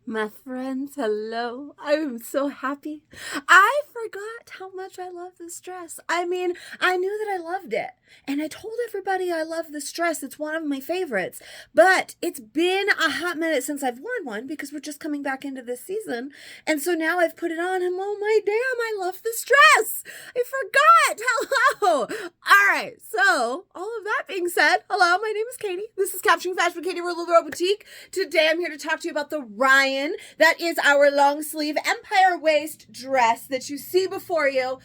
My friends, hello. I'm so happy. I forgot how much I love this dress. I mean, I knew that I loved it. And I told everybody I love this dress. It's one of my favorites. But it's been a hot minute since I've worn one because we're just coming back into this season. And so now I've put it on and oh my damn, I love this dress. I forgot. Hello. All right. So, all of that being said, hello, my name is Katie. This is Capturing Fashion with Katie, we're a little girl boutique. Today I'm here to talk to you about the Ryane. That is our long sleeve empire waist dress that you see before you.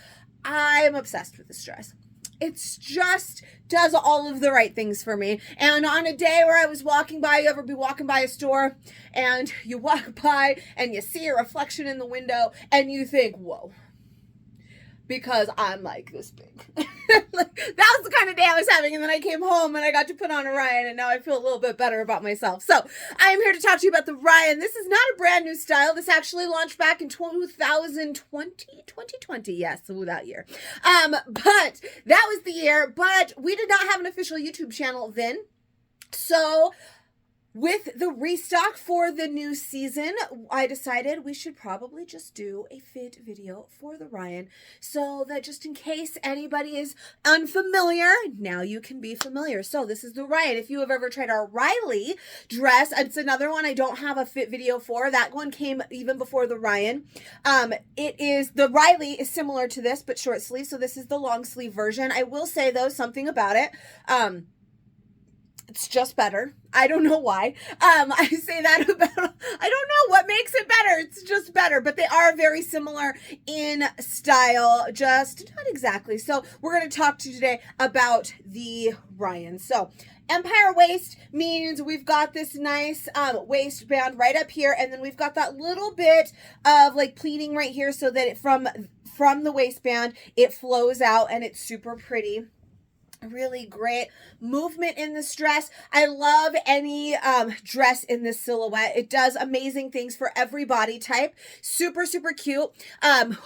I am obsessed with this dress. It's just does all of the right things for me. And on a day where I was walking by, you ever be walking by a store and you walk by and you see a reflection in the window and you think, whoa, because I'm like this big. That was the kind of day I was having. And then I came home and I got to put on a Ryane and now I feel a little bit better about myself. So I am here to talk to you about the Ryane. This is not a brand new style. This actually launched back in 2020. Yes, that year. But that was the year. But we did not have an official YouTube channel then. So with the restock for the new season, I decided we should probably just do a fit video for the Ryane so that just in case anybody is unfamiliar, now you can be familiar. So this is the Ryane. If you have ever tried our Riley dress, it's another one I don't have a fit video for. That one came even before the Ryane. The Riley is similar to this, but short sleeve. So this is the long sleeve version. I will say though, something about it. It's just better. I don't know why. I say that about, I don't know what makes it better. It's just better, but they are very similar in style, just not exactly. So we're going to talk to you today about the Ryane. So empire waist means we've got this nice waistband right up here. And then we've got that little bit of like pleating right here so that it from the waistband, it flows out and it's super pretty. Really great movement in this dress. I love any dress in this silhouette. It does amazing things for every body type. Super, super cute.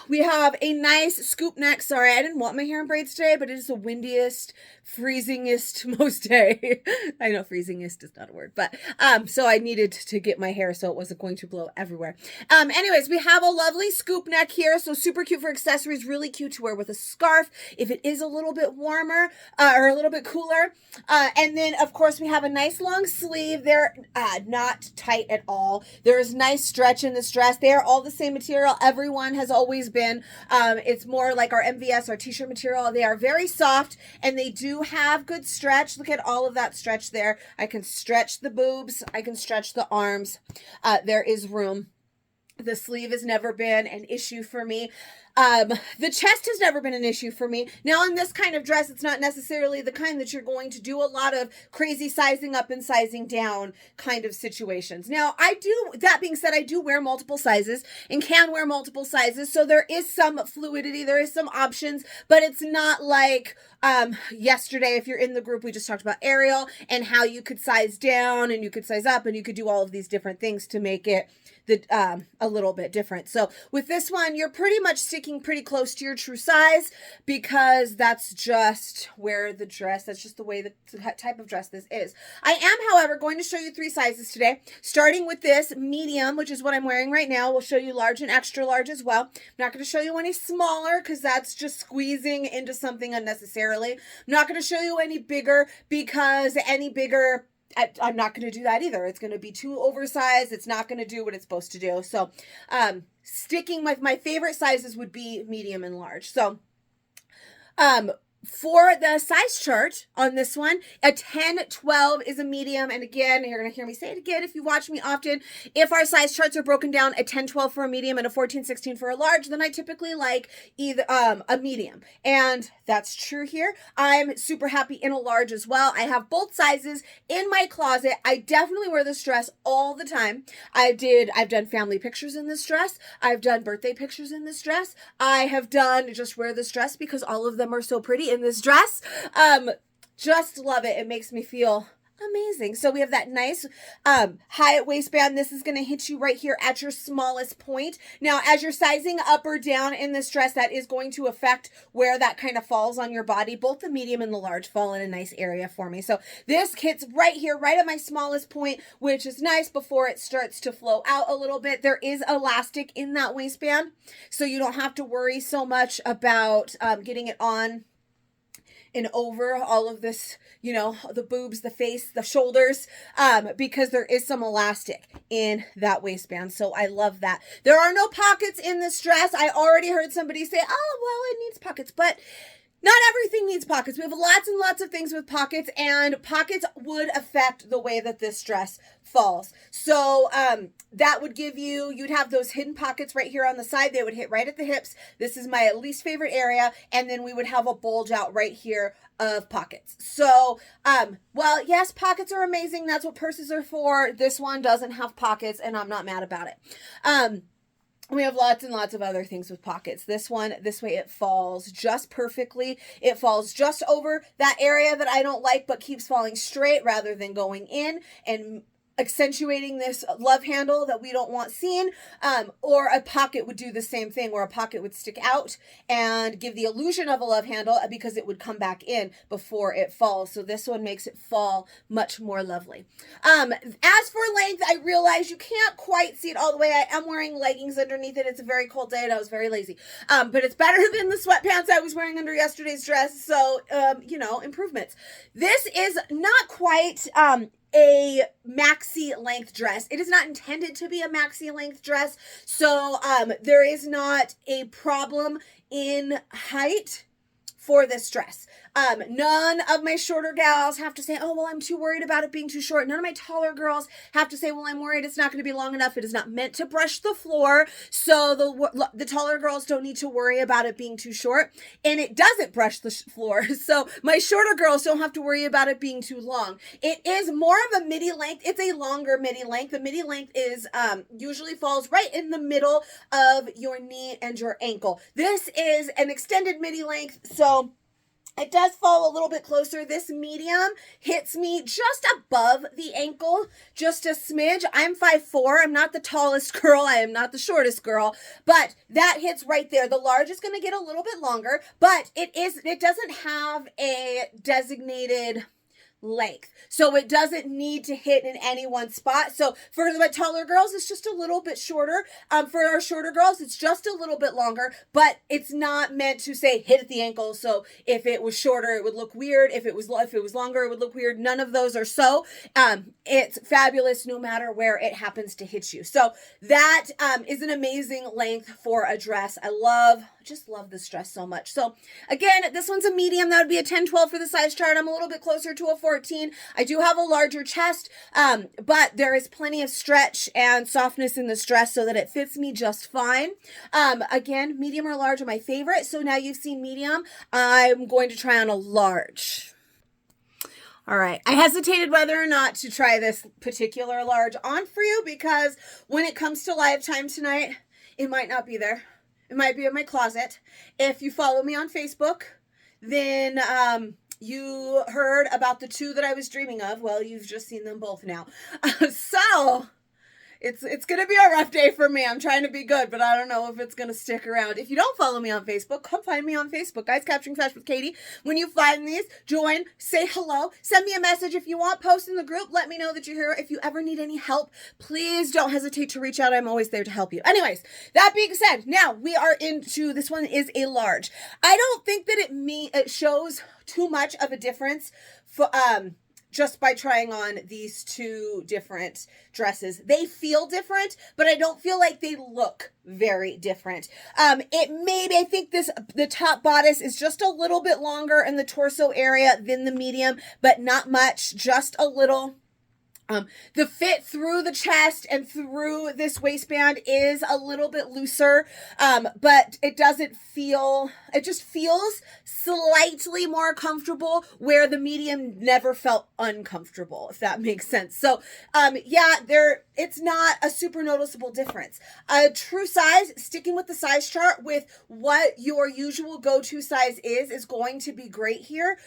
We have a nice scoop neck. Sorry, I didn't want my hair in braids today, but it is the windiest, freezingest most day. I know freezingest is not a word, but so I needed to get my hair so it wasn't going to blow everywhere. Anyways, we have a lovely scoop neck here. So super cute for accessories. Really cute to wear with a scarf if it is a little bit warmer. Or a little bit cooler. And then, of course, we have a nice long sleeve. They're not tight at all. There is nice stretch in this dress. They are all the same material. Everyone has always been. It's more like our MVS, our t-shirt material. They are very soft, and they do have good stretch. Look at all of that stretch there. I can stretch the boobs. I can stretch the arms. There is room. The sleeve has never been an issue for me. The chest has never been an issue for me. Now in this kind of dress, it's not necessarily the kind that you're going to do a lot of crazy sizing up and sizing down kind of situations. Now that being said, I do wear multiple sizes and can wear multiple sizes. So there is some fluidity, there is some options, but it's not like, yesterday, if you're in the group, we just talked about Ariel and how you could size down and you could size up and you could do all of these different things to make it a little bit different. So with this one, you're pretty much sticking pretty close to your true size because that's just where that's just the way the type of dress this is. I am, however, going to show you 3 sizes today, starting with this medium, which is what I'm wearing right now. We'll show you large and extra large as well. I'm not going to show you any smaller because that's just squeezing into something unnecessarily. I'm not going to show you any bigger because any bigger, I'm not going to do that either. It's going to be too oversized. It's not going to do what it's supposed to do. So, sticking with my favorite sizes would be medium and large. So, for the size chart on this one, a 10-12 is a medium. And again, you're going to hear me say it again if you watch me often. If our size charts are broken down, a 10-12 for a medium and a 14-16 for a large, then I typically like either a medium. And that's true here. I'm super happy in a large as well. I have both sizes in my closet. I definitely wear this dress all the time. I've done family pictures in this dress. I've done birthday pictures in this dress. I have done just wear this dress because all of them are so pretty in this dress. Just love it. It makes me feel Amazing. So we have that nice high waistband. This is going to hit you right here at your smallest point. Now, as you're sizing up or down in this dress, that is going to affect where that kind of falls on your body. Both the medium and the large fall in a nice area for me. So this hits right here, right at my smallest point, which is nice before it starts to flow out a little bit. There is elastic in that waistband, so you don't have to worry so much about getting it on and over all of this, you know, the boobs, the face, the shoulders, because there is some elastic in that waistband. So I love that. There are no pockets in this dress. I already heard somebody say, oh, well, it needs pockets, but not everything needs pockets. We have lots and lots of things with pockets, and pockets would affect the way that this dress falls. So that would give you, you'd have those hidden pockets right here on the side. They would hit right at the hips. This is my least favorite area. And then we would have a bulge out right here of pockets. So, well, yes, pockets are amazing. That's what purses are for. This one doesn't have pockets, and I'm not mad about it. We have lots and lots of other things with pockets. This one, this way it falls just perfectly. It falls just over that area that I don't like, but keeps falling straight rather than going in and accentuating this love handle that we don't want seen. Or a pocket would do the same thing, where a pocket would stick out and give the illusion of a love handle because it would come back in before it falls. So this one makes it fall much more lovely. As for length, I realize you can't quite see it all the way. I am wearing leggings underneath it. It's a very cold day and I was very lazy. But it's better than the sweatpants I was wearing under yesterday's dress. So, you know, improvements. This is not quite, a maxi length dress. It is not intended to be a maxi length dress. So there is not a problem in height for this dress. None of my shorter gals have to say, oh, well, I'm too worried about it being too short. None of my taller girls have to say, well, I'm worried it's not going to be long enough. It is not meant to brush the floor. So the taller girls don't need to worry about it being too short. And it doesn't brush the floor. So my shorter girls don't have to worry about it being too long. It is more of a midi length. It's a longer midi length. The midi length is usually falls right in the middle of your knee and your ankle. This is an extended midi length. So it does fall a little bit closer. This medium hits me just above the ankle, just a smidge. I'm 5'4". I'm not the tallest girl. I am not the shortest girl, but that hits right there. The large is going to get a little bit longer, but it doesn't have a designated length. So it doesn't need to hit in any one spot. So for the taller girls, it's just a little bit shorter. For our shorter girls, it's just a little bit longer, but it's not meant to say hit at the ankle. So if it was shorter, it would look weird. If it was longer, it would look weird. None of those are so. It's fabulous no matter where it happens to hit you. So that is an amazing length for a dress. I just love this dress so much. So again, this one's a medium. That would be a 10-12 for the size chart. I'm a little bit closer to a 14. I do have a larger chest, but there is plenty of stretch and softness in this dress so that it fits me just fine. Again, medium or large are my favorite. So now you've seen medium. I'm going to try on a large. All right. I hesitated whether or not to try this particular large on for you because when it comes to live time tonight, it might not be there. It might be in my closet. If you follow me on Facebook, then you heard about the two that I was dreaming of. Well, you've just seen them both now. So it's going to be a rough day for me. I'm trying to be good, but I don't know if it's going to stick around. If you don't follow me on Facebook, come find me on Facebook. Guys Capturing Fashion with Katie. When you find these, join, say hello, send me a message if you want, post in the group. Let me know that you're here. If you ever need any help, please don't hesitate to reach out. I'm always there to help you. Anyways, that being said, now we are into, this one is a large. I don't think that it shows too much of a difference for, just by trying on these two different dresses. They feel different, but I don't feel like they look very different. I think the top bodice is just a little bit longer in the torso area than the medium, but not much, just a little. The fit through the chest and through this waistband is a little bit looser, but it doesn't feel, it just feels slightly more comfortable where the medium never felt uncomfortable, if that makes sense. So, yeah, it's not a super noticeable difference. A true size, sticking with the size chart with what your usual go-to size is going to be great here.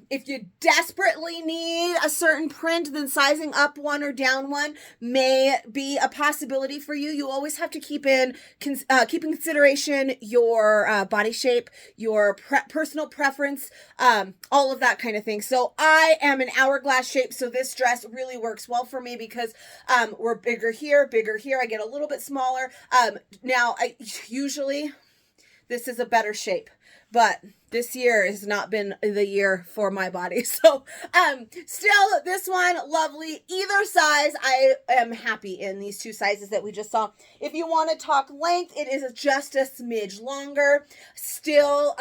If you desperately need a certain print, then sizing up one or down one may be a possibility for you. You always have to keep in consideration your body shape, your personal preference, all of that kind of thing. So I am an hourglass shape, so this dress really works well for me because we're bigger here. I get a little bit smaller. Now, usually this is a better shape, but this year has not been the year for my body. So, still, this one, lovely. Either size, I am happy in these two sizes that we just saw. If you want to talk length, it is just a smidge longer. Still,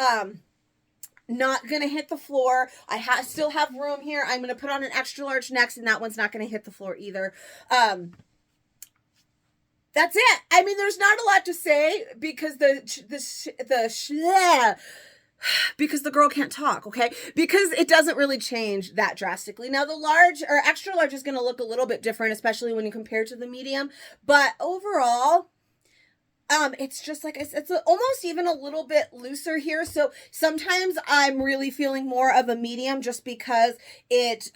not going to hit the floor. I still have room here. I'm going to put on an extra large next, and that one's not going to hit the floor either. That's it. I mean, there's not a lot to say because because the girl can't talk, okay? Because it doesn't really change that drastically. Now, the large or extra large is going to look a little bit different, especially when you compare to the medium. But overall, it's just like it's almost even a little bit looser here. So sometimes I'm really feeling more of a medium just because it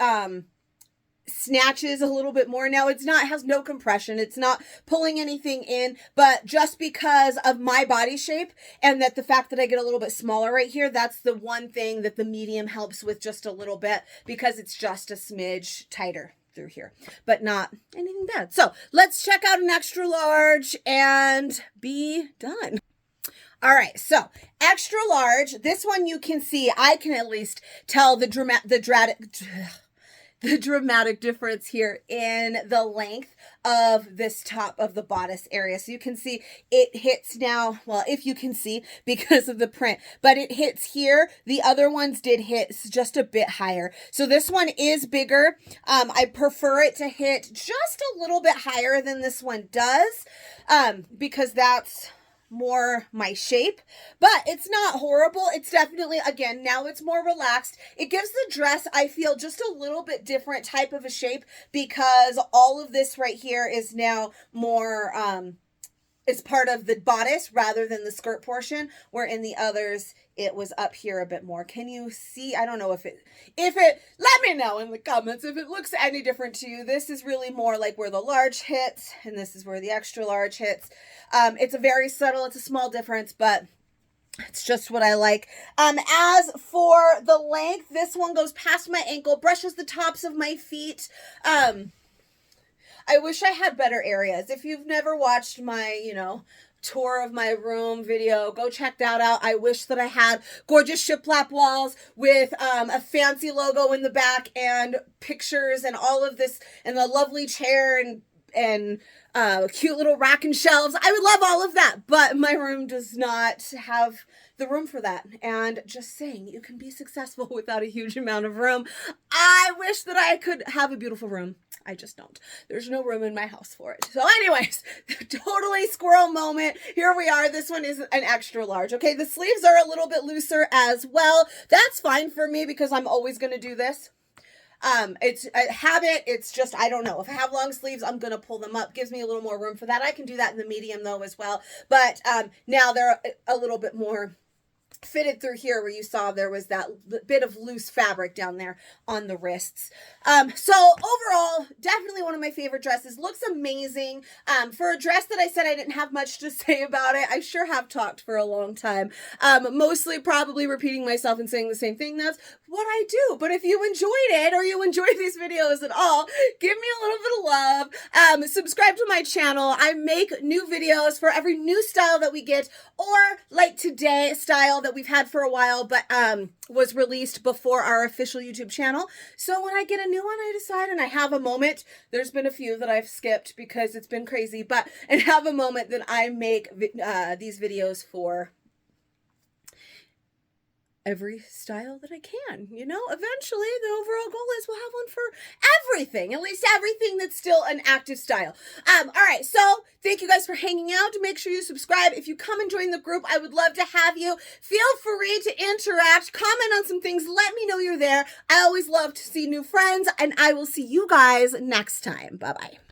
snatches a little bit more. Now, it has no compression. It's not pulling anything in, but just because of my body shape and that the fact that I get a little bit smaller right here, that's the one thing that the medium helps with just a little bit because it's just a smidge tighter through here, but not anything bad. So let's check out an extra large and be done. All right, so extra large, this one you can see, I can at least tell the dramatic difference here in the length of this top of the bodice area. So you can see it hits now, well, if you can see because of the print, but it hits here. The other ones did hit just a bit higher. So this one is bigger. I prefer it to hit just a little bit higher than this one does, because that's more my shape, but it's not horrible. It's definitely, again, now it's more relaxed. It gives the dress, I feel, just a little bit different type of a shape because all of this right here is now more, it's part of the bodice rather than the skirt portion, where in the others it was up here a bit more. Can you see? I don't know if it, let me know in the comments if it looks any different to you. This is really more like where the large hits, and this is where the extra large hits. It's a very subtle, it's a small difference, but it's just what I like. As for the length, this one goes past my ankle, brushes the tops of my feet. I wish I had better areas. If you've never watched my, tour of my room video, go check that out. I wish that I had gorgeous shiplap walls with a fancy logo in the back and pictures and all of this and a lovely chair and cute little rack and shelves. I would love all of that, but my room does not have the room for that. And just saying, you can be successful without a huge amount of room. I wish that I could have a beautiful room. I just don't. There's no room in my house for it. So anyways, totally squirrel moment. Here we are. This one is an extra large. Okay, the sleeves are a little bit looser as well. That's fine for me because I'm always going to do this. It's a habit. It's just, I don't know. If I have long sleeves, I'm going to pull them up. Gives me a little more room for that. I can do that in the medium though as well. But now they're a little bit more fitted through here where you saw there was that bit of loose fabric down there on the wrists. So overall, definitely one of my favorite dresses. Looks amazing. For a dress that I said I didn't have much to say about it, I sure have talked for a long time. Mostly probably repeating myself and saying the same thing. That's what I do. But if you enjoyed it or you enjoy these videos at all, give me a little bit of love. Subscribe to my channel. I make new videos for every new style that we get, or like today, style that we've had for a while, but was released before our official YouTube channel. So when I get a new one, I decide, and I have a moment, there's been a few that I've skipped because it's been crazy, but and have a moment that I make these videos for. every style that I can. Eventually the overall goal is we'll have one for everything, at least everything that's still an active style. All right, so thank you guys for hanging out. Make sure you subscribe. If you come and join the group, I would love to have you. Feel free to interact, comment on some things, let me know you're there. I always love to see new friends, and I will see you guys next time. Bye-bye.